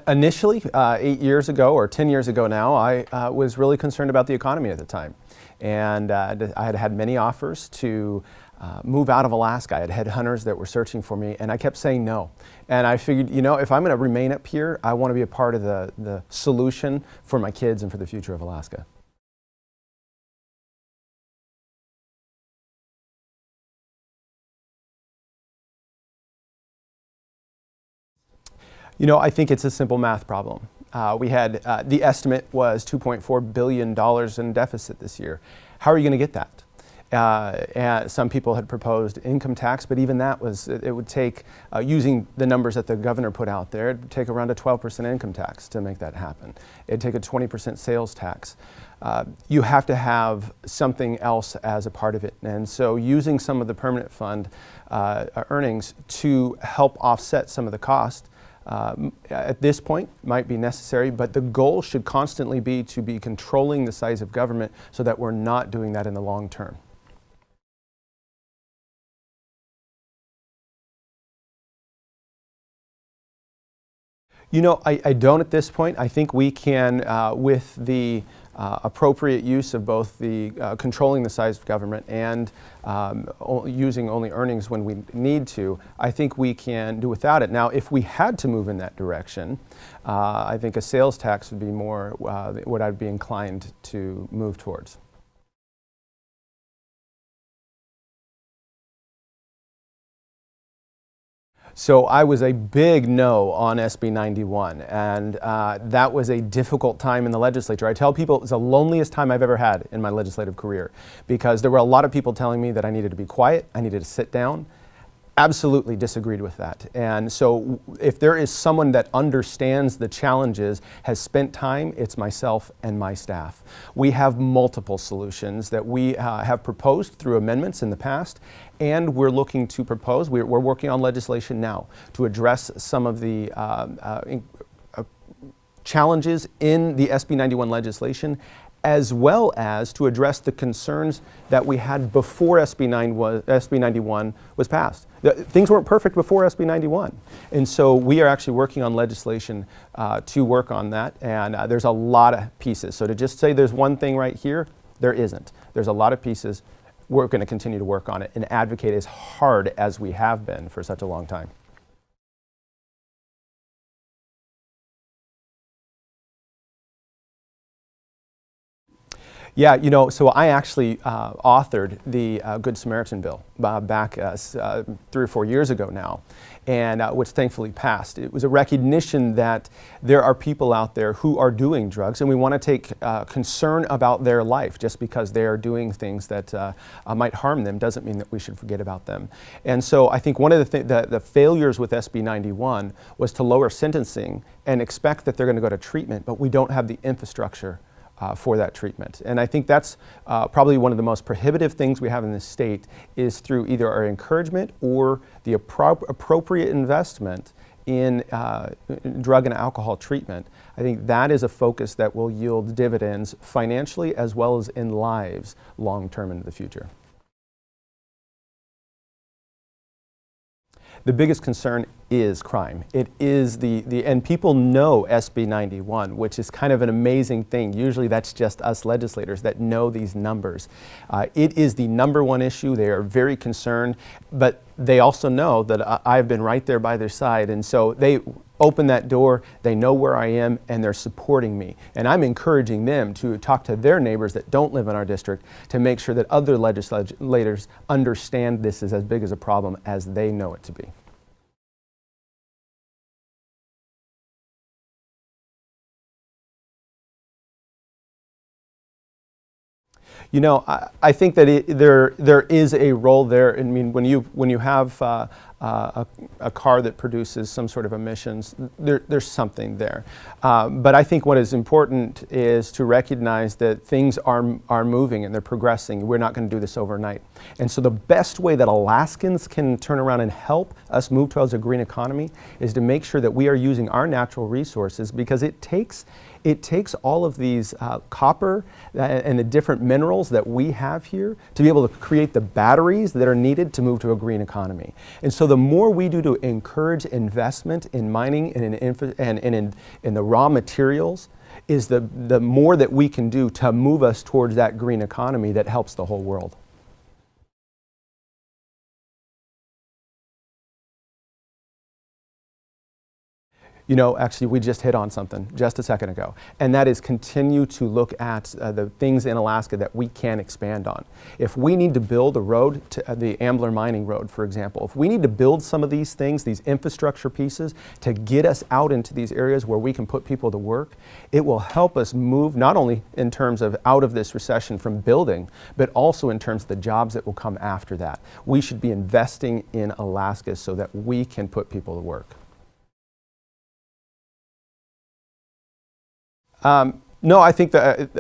Initially, 8 years ago or 10 years ago now, I was really concerned about the economy at the time. And I had had many offers to move out of Alaska. I had headhunters that were searching for me, and I kept saying no. And I figured, you know, if I'm going to remain up here, I want to be a part of the solution for my kids and for the future of Alaska. You know, I think it's a simple math problem. We had, the estimate was $2.4 billion in deficit this year. How are you going to get that? And some people had proposed income tax, but even that it would take, using the numbers that the governor put out there, it would take around a 12% income tax to make that happen. It'd take a 20% sales tax. You have to have something else as a part of it. And so using some of the permanent fund earnings to help offset some of the cost at this point might be necessary, but the goal should constantly be to be controlling the size of government so that we're not doing that in the long term. You know, I don't at this point. I think we can, with the appropriate use of both the controlling the size of government and using only earnings when we need to, I think we can do without it. Now, if we had to move in that direction, I think a sales tax would be more what I'd be inclined to move towards. So I was a big no on SB 91, and that was a difficult time in the legislature. I tell people it was the loneliest time I've ever had in my legislative career, because there were a lot of people telling me that I needed to be quiet, I needed to sit down. Absolutely disagreed with that. And so if there is someone that understands the challenges, has spent time, it's myself and my staff. We have multiple solutions that we have proposed through amendments in the past, and we're looking to propose, we're working on legislation now to address some of the challenges in the SB 91 legislation, as well as to address the concerns that we had before SB 91 was passed. Things weren't perfect before SB 91. And so we are actually working on legislation to work on that, and there's a lot of pieces. So to just say there's one thing right here, there isn't. There's a lot of pieces. We're going to continue to work on it and advocate as hard as we have been for such a long time. Yeah, you know, so I actually authored the Good Samaritan bill back 3 or 4 years ago now, and which thankfully passed. It was a recognition that there are people out there who are doing drugs, and we want to take concern about their life. Just because they are doing things that might harm them doesn't mean that we should forget about them. And so I think one of the failures with SB 91 was to lower sentencing and expect that they're going to go to treatment, but we don't have the infrastructure for that treatment. And I think that's probably one of the most prohibitive things we have in this state, is through either our encouragement or the appropriate investment in drug and alcohol treatment. I think that is a focus that will yield dividends financially as well as in lives long term into the future. The biggest concern is crime. It is and people know SB 91, which is kind of an amazing thing. Usually that's just us legislators that know these numbers. It is the #1 issue. They are very concerned, but they also know that I've been right there by their side, and so they open that door, they know where I am, and they're supporting me. And I'm encouraging them to talk to their neighbors that don't live in our district to make sure that other legislators understand this is as big as a problem as they know it to be. You know, I think that there is a role there. I mean, when you have a car that produces some sort of emissions, there's something there. But I think what is important is to recognize that things are moving and they're progressing. We're not going to do this overnight. And so the best way that Alaskans can turn around and help us move towards a green economy is to make sure that we are using our natural resources, because it takes all of these copper and the different minerals that we have here to be able to create the batteries that are needed to move to a green economy. And so the more we do to encourage investment in mining and in the raw materials, is the more that we can do to move us towards that green economy that helps the whole world. You know, actually, we just hit on something just a second ago, and that is continue to look at the things in Alaska that we can expand on. If we need to build a road, to the Ambler Mining Road, for example, if we need to build some of these things, these infrastructure pieces, to get us out into these areas where we can put people to work, it will help us move not only in terms of out of this recession from building, but also in terms of the jobs that will come after that. We should be investing in Alaska so that we can put people to work. No, I think that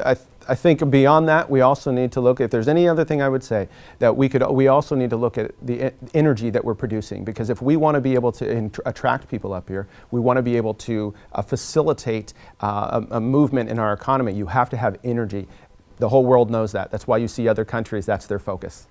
I think beyond that, we also need to look. If there's any other thing I would say, that we also need to look at the energy that we're producing, because if we want to be able to attract people up here, we want to be able to facilitate a movement in our economy. You have to have energy. The whole world knows that. That's why you see other countries. That's their focus.